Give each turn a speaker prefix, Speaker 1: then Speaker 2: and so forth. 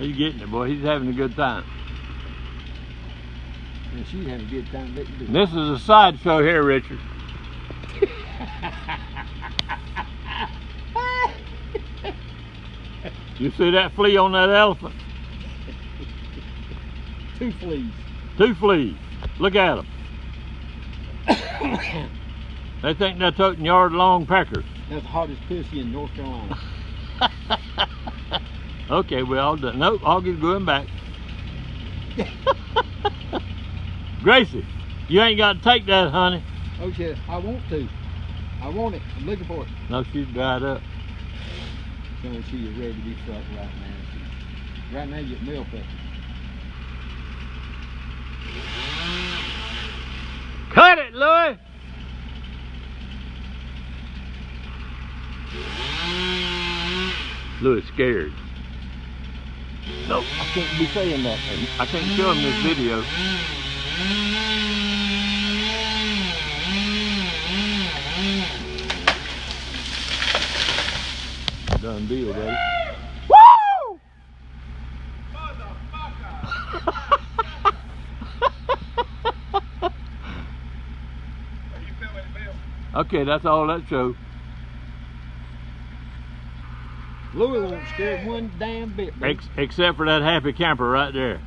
Speaker 1: He's getting it, boy. He's having a good time.
Speaker 2: And she's having a good time.
Speaker 1: This is a sideshow here, Richard. You see that flea on that elephant?
Speaker 2: 2 fleas.
Speaker 1: 2 fleas. Look at them. They think they're toting yard-long peckers.
Speaker 2: That's the hottest pussy in North Carolina.
Speaker 1: Okay, we're all done. Nope, Augie's going back. Gracie, you ain't got to take that, honey.
Speaker 2: Oh, yeah, I want to. I want it. I'm looking for it.
Speaker 1: No, she's dried up.
Speaker 2: So she is ready to be struck right now. Right now, you get milk up.
Speaker 1: Cut it, Louis! Louis scared. Nope, I can't be saying that. I can't show him this video. Done deal, baby. Woo! Okay, that's all that shows.
Speaker 2: Louis won't scare one damn bit, baby.
Speaker 1: Except for that happy camper right there.